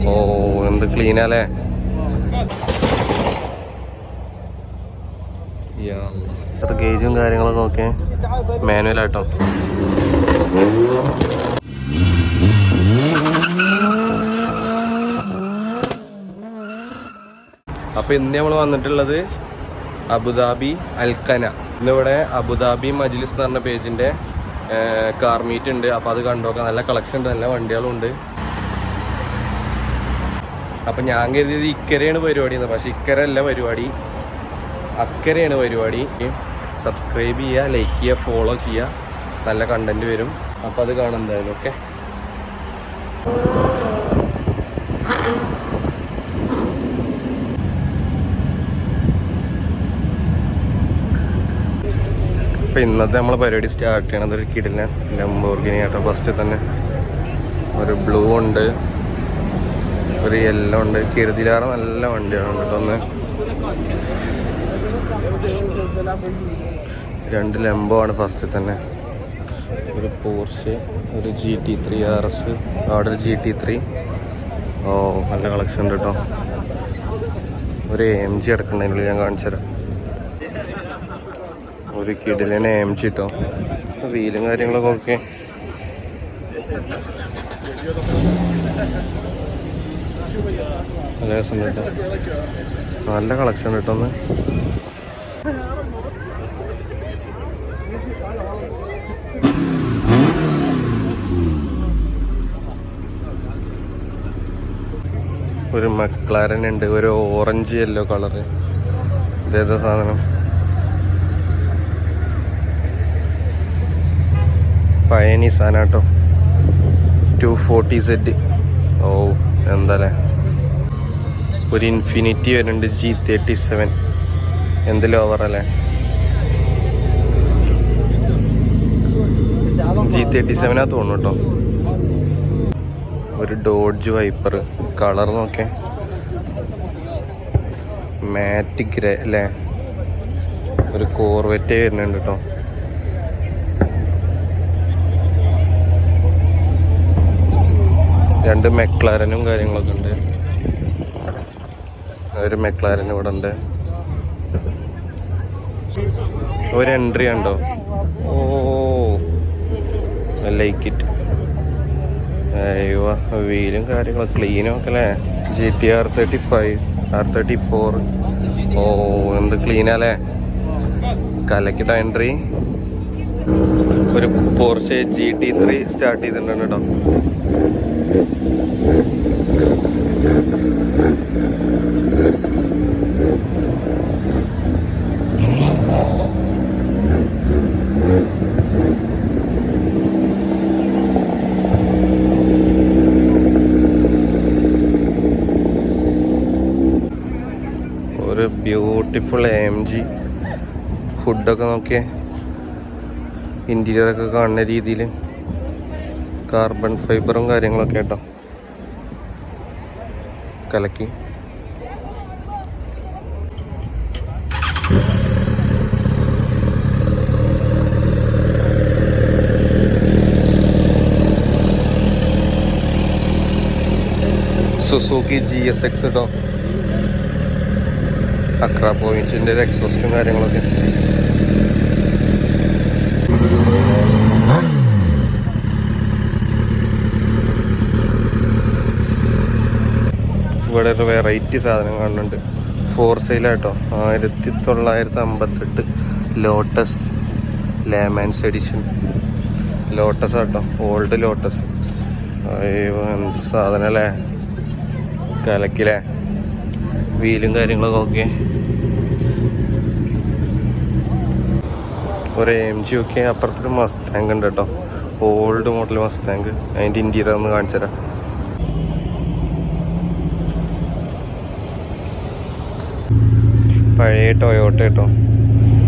ഓ എന്ത് ക്ലീനാല്ലേ. ഗേജും കാര്യങ്ങളൊക്കെ നോക്കിയേ, മാനുവലായിട്ടോ. അപ്പോൾ ഇന്ന് നമ്മൾ വന്നിട്ടുള്ളത് അബുദാബി അൽക്കന. ഇന്നിവിടെ അബുദാബി മജ്ലിസ് എന്ന് പറഞ്ഞ പേജിൻ്റെ കാർ മീറ്റ് ഉണ്ട്. അപ്പോൾ അത് കണ്ടുനോക്കാം. നല്ല കളക്ഷൻ ഉണ്ട്, നല്ല വണ്ടികളും ഉണ്ട്. അപ്പം ഞാൻ കരുതിയത് ഇക്കരയാണ് പരിപാടി എന്ന്, പക്ഷേ ഇക്കരല്ല പരിപാടി, അക്കരയാണ് പരിപാടി. സബ്സ്ക്രൈബ് ചെയ്യുക, ലൈക്ക് ചെയ്യുക, ഫോളോ ചെയ്യുക, നല്ല കണ്ടന്റ് വരും. അപ്പോൾ അത് കാണാം എന്തായാലും. ഓക്കെ, അപ്പോൾ ഇന്നത്തെ നമ്മൾ പരിപാടി സ്റ്റാർട്ട് ചെയ്യണത് ഒരു കിടിലൻ ലംബോർഗിനി ആട്ടോ. ഫസ്റ്റ് തന്നെ ഒരു ബ്ലൂ ഉണ്ട്, ഒരു യെല്ലോ ഉണ്ട്. കിരുതിലാറ് നല്ല വണ്ടിയാണ് കേട്ടോ. ഒന്ന് രണ്ട് ലംബോ ആണ് ഫസ്റ്റ് തന്നെ. ഒരു പോർഷെ, ഒരു GT3 RS, അവിടെ ഒരു GT3. ഓ നല്ല കളക്ഷൻ ഉണ്ട് കേട്ടോ. ഒരു AMG കിടക്കണ്ടതിനുള്ളിൽ ഞാൻ കാണിച്ചു തരാം. ഒരു കിടിലനെ AMG കേട്ടോ. വീലും കാര്യങ്ങളൊക്കെ ഓക്കെ. നല്ല രസം കേട്ടോ, നല്ല കളക്ഷൻ കിട്ടുമെന്ന്. ഒരു മക്ലാരൻ ഉണ്ട്, ഒരു ഓറഞ്ച് യെല്ലോ കളറ്. ഇതേതാ സാധനം? പഴയ നിസാനാട്ടോ, 240Z. ഓ എന്താല്ലേ. ഒരു ഇൻഫിനിറ്റി വരുന്നുണ്ട്, G37. എന്ത് ലോവറല്ലേ, G37 തോന്നുന്നു കേട്ടോ. ഒരു ഡോഡ്ജ് വൈപ്പർ, കളർ നോക്കേ, മാറ്റ് ഗ്രേ അല്ലേ. ഒരു കോർവെറ്റ് വരുന്നുണ്ട് കേട്ടോ. രണ്ട് മെക്ലാരനും കാര്യങ്ങളൊക്കെ ഉണ്ട്. ഒരു മെക്ലാരൻ ഇവിടെ ഉണ്ട്. ഒരു എൻട്രി ഉണ്ടോ? ഓ ലൈക്ക് ഇറ്റ്. അയ്യോ വീലും കാര്യങ്ങളും ക്ലീനും ഒക്കെ അല്ലേ. GT R35, R34. ഓ എന്ത് ക്ലീനാല്ലേ, കലക്കിട്ട എൻട്രി. ഒരു പോർഷെ GT3 സ്റ്റാർട്ട് ചെയ്തിട്ടുണ്ട് കേട്ടോ. ഒരു ബ്യൂട്ടിഫുൾ AMG. ഫുഡൊക്കെ നോക്കിയേ, ഇൻറ്റീരിയറൊക്കെ കാണുന്ന രീതിയിൽ കാർബൺ ഫൈബറും കാര്യങ്ങളൊക്കെ കേട്ടോ. കലക്കി. സുസുക്കി GSX കേട്ടോ. അക്ര പോയിന്റിൻ്റെ ഒരു എക്സോസ്റ്റും കാര്യങ്ങളൊക്കെ. ഇവിടെ ഒരു വെറൈറ്റി സാധനം കാണുന്നുണ്ട്. ഫോർ സെയിലാട്ടോ. 1958 ലോട്ടസ് ലേമാൻസ് എഡിഷൻ. ലോട്ടസ് ആട്ടോ, ഓൾഡ് ലോട്ടസ്. അയ്യോ എന്ത് സാധനം അല്ലേ, കലക്കിലേ. വീലും കാര്യങ്ങളൊക്കെ ഓക്കെ. ഒരു AMG ഒക്കെ. അപ്പുറത്തൊരു മസ്താങ്ക് ഉണ്ട് കേട്ടോ, ഓൾഡ് മോഡൽ മസ്താങ്ക്. അതിൻ്റെ ഇൻറ്റീരിയർ ഒന്ന് കാണിച്ചു തരാം. പഴയ ടൊയോട്ട കേട്ടോ.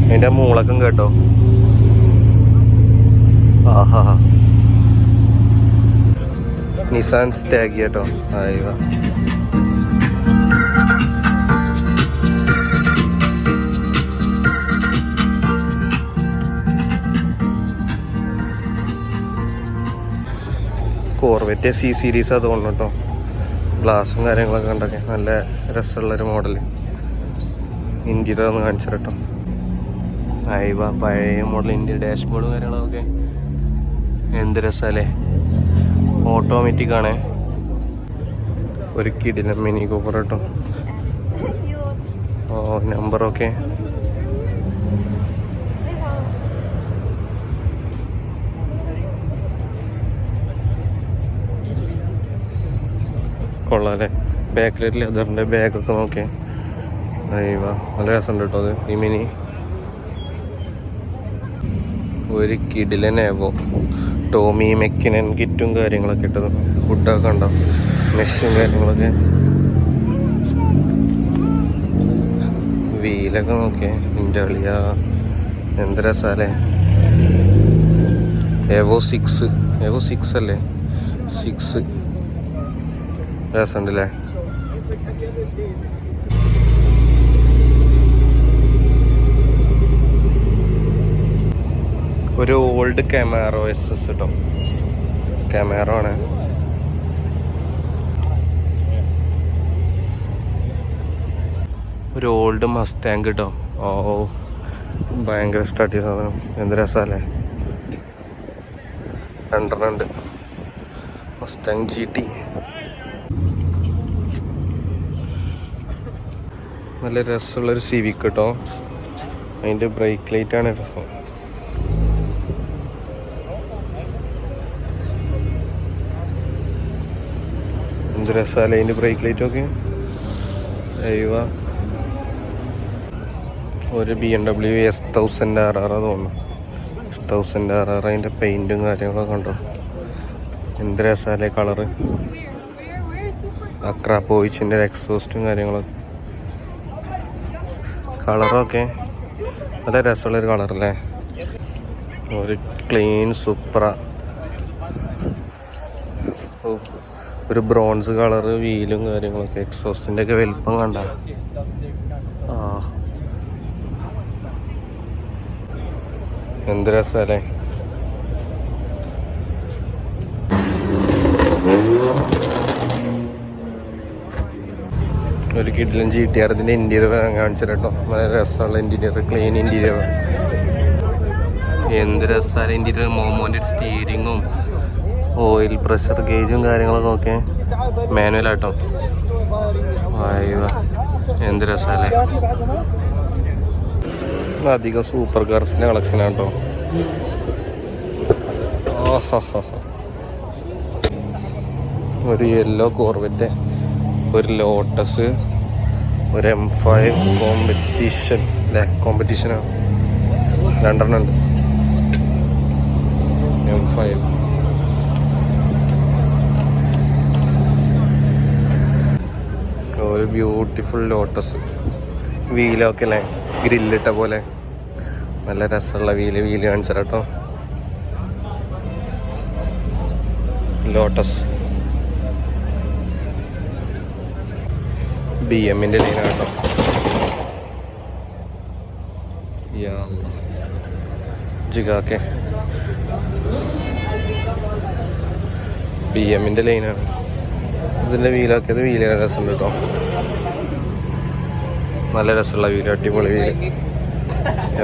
അതിൻ്റെ മൂളക്കം കേട്ടോ. ആഹാ നിസാൻ സ്റ്റാഗ് കേട്ടോ. അയ്യോ കോർവെറ്റ് C സീരീസ് തോന്നുന്നു കേട്ടോ. ഗ്ലാസും കാര്യങ്ങളൊക്കെ ഉണ്ടൊക്കെ നല്ല രസമുള്ളൊരു മോഡൽ. ഇന്ത്യയുടെ ഒന്ന് കാണിച്ചു കേട്ടോ. അയവ പഴയ മോഡൽ ഇന്ത്യ ഡാഷ്ബോർഡും കാര്യങ്ങളൊക്കെ എന്ത് രസമല്ലേ. ഓട്ടോമാറ്റിക് ആണേ. ഒരു കിടിലൻ മിനി കൂപ്പർ കേട്ടോ. ഓ നമ്പറൊക്കെ കൊള്ളാല്ലേ. ബാക്കിലൊരു ലെതറിൻ്റെ ബാഗൊക്കെ നോക്കിയേ. അയ്യവ നല്ല രസമുണ്ട് കേട്ടോ അത്. ഈ മിനി ഒരു കിടിലൻ ഏവോ. ടോമി മെക്കിനൻ കിറ്റും കാര്യങ്ങളൊക്കെ ഇട്ടത്. ഫുഡൊക്കെ ഉണ്ടാവും, മെഷും കാര്യങ്ങളൊക്കെ. വീലൊക്കെ നോക്കിയേ. എൻ്റെ കളിയ എന്ത് രസാലേ. എവോ 6 അല്ലേ, 6 രസമുണ്ടല്ലേ. ഒരു ഓൾഡ് കമാറോ SS കേട്ടോ. കമാറോ ആണ്. ഒരു ഓൾഡ് മസ്റ്റാങ്ക് കേട്ടോ. ഓ ഭയങ്കര സ്റ്റാർട്ട് ചെയ്ത സാധനം. എന്ത് രസമല്ലേ. 2 ഉണ്ട്. മസ്റ്റാങ് GT നല്ല രസമുള്ളൊരു സിവിക് കേട്ടോ. അതിൻ്റെ ബ്രേക്ക് ലൈറ്റാണ് രസം. എന്ത് രസമല്ലേ അതിൻ്റെ ബ്രേക്ക് ലൈറ്റൊക്കെ. അയ്യവ ഒരു BMW S1000RR തോന്നുന്നു. S1000RR അതിൻ്റെ പെയിൻറ്റും കാര്യങ്ങളൊക്കെ ഉണ്ടോ. എന്ത് രസമല്ലേ കളറ്. അക്രാപ്പോവിച്ചിൻ്റെ എക്സോസ്റ്റും കാര്യങ്ങളൊക്കെ. കളറൊക്കെ നല്ല രസമുള്ളൊരു കളറല്ലേ. ഒരു ക്ലീൻ സൂപ്പറ. ഒരു ബ്രോൺസ് കളറ് വീലും കാര്യങ്ങളൊക്കെ. എക്സോസ്റ്റിൻ്റെ ഒക്കെ വലിപ്പം കണ്ട. ആ എന്ത് രസമല്ലേ. ഒരു കിഡിലും GTR ഇതിൻ്റെ ഇൻറ്റീരിയർ കാണിച്ചു കേട്ടോ. നല്ല രസമുള്ള ഇൻറ്റീരിയർ, ക്ലീൻ ഇൻറ്റീരിയർ. എന്ത് രസമാണ് ഇൻറ്റീരിയർ. മോമോൻ്റെ സ്റ്റീരിങ്ങും ഓയിൽ പ്രഷർ ഗേജും കാര്യങ്ങളൊക്കെ നോക്കിയേ. മാനുവലാട്ടോ. അയ്യോ എന്ത് രസമല്ലേ. അധികം സൂപ്പർ കാർസിൻ്റെ കളക്ഷനാണ് കേട്ടോ. ഒരു യെല്ലോ കോർവെറ്റ്, ഒരു ലോട്ടസ്, ഒരു M5 കോമ്പറ്റീഷൻ അല്ലേ. കോമ്പറ്റീഷനാണ്. 2 ഉണ്ട്. M5 ഒരു ബ്യൂട്ടിഫുൾ ലോട്ടസ്. വീലൊക്കെ അല്ലേ ഗ്രില്ലിട്ട പോലെ. നല്ല രസമുള്ള വീല് കാണിച്ചു കേട്ടോ. ലോട്ടസ് BMൻ്റെ ലൈനാണ് കേട്ടോ. ജിഗാക്കെ BMൻ്റെ ലൈനാണ്. ഇതിൻ്റെ വീലാക്കിയത് വീല് രസമുണ്ട് കേട്ടോ. നല്ല രസമുള്ള വീല്, അടിപൊളി വീല്.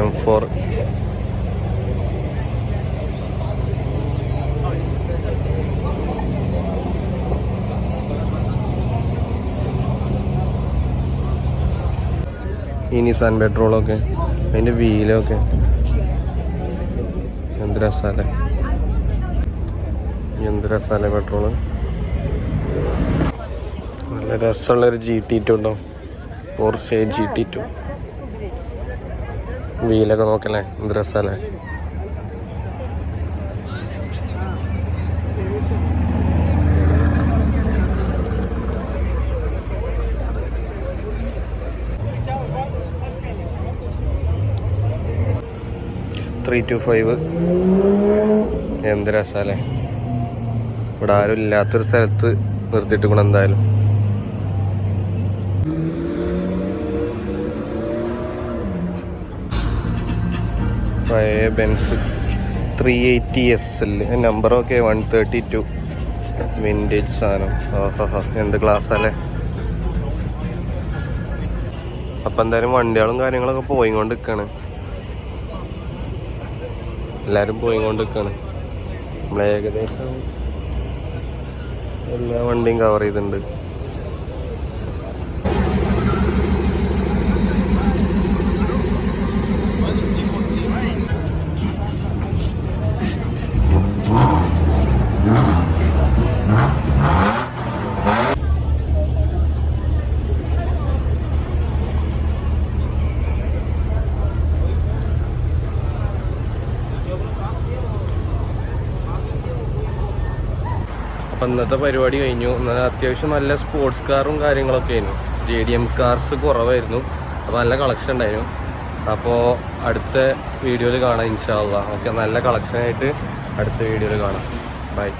M4 ഈ നിസാൻ പെട്രോളൊക്കെ. അതിൻ്റെ വീലൊക്കെ എന്ത് രസമല്ലേ. എന്ത് രസമല്ലേ പെട്രോള്. നല്ല രസമുള്ളൊരു GT2 ഉണ്ടോ. പോർഷെ GT2 വീലൊക്കെ നോക്കല്ലേ. എന്ത് രസമല്ലേ. $325 എന്ത് രസമല്ലേ. ഇവിടെ ആരും ഇല്ലാത്തൊരു സ്ഥലത്ത് നിർത്തിയിട്ട് എന്തായാലും. പഴയ ബെൻസ് 380 SL നമ്പറൊക്കെ 132. വിൻറ്റേജ് സാധനം. ഓഹോ, എന്ത് ക്ലാസ്സല്ലേ. അപ്പം എന്തായാലും വണ്ടികളും കാര്യങ്ങളൊക്കെ പോയിക്കൊണ്ട് നിൽക്കുകയാണ്. എല്ലാവരും പോയിക്കൊണ്ട് നിൽക്കുകയാണ്. നമ്മൾ ഏകദേശം എല്ലാ വണ്ടിയും കവർ ചെയ്തിട്ടുണ്ട്. അപ്പം ഇന്നത്തെ പരിപാടി കഴിഞ്ഞു. എന്നാൽ അത്യാവശ്യം നല്ല സ്പോർട്സ് കാറും കാര്യങ്ങളൊക്കെ ആയിരുന്നു. JDM കാർസ് കുറവായിരുന്നു. അപ്പോൾ നല്ല കളക്ഷൻ ഉണ്ടായിരുന്നു. അപ്പോൾ അടുത്ത വീഡിയോയിൽ കാണാം ഇൻഷാ അല്ലാഹ്. ഓക്കെ, നല്ല കളക്ഷനായിട്ട് അടുത്ത വീഡിയോയിൽ കാണാം. ബൈ.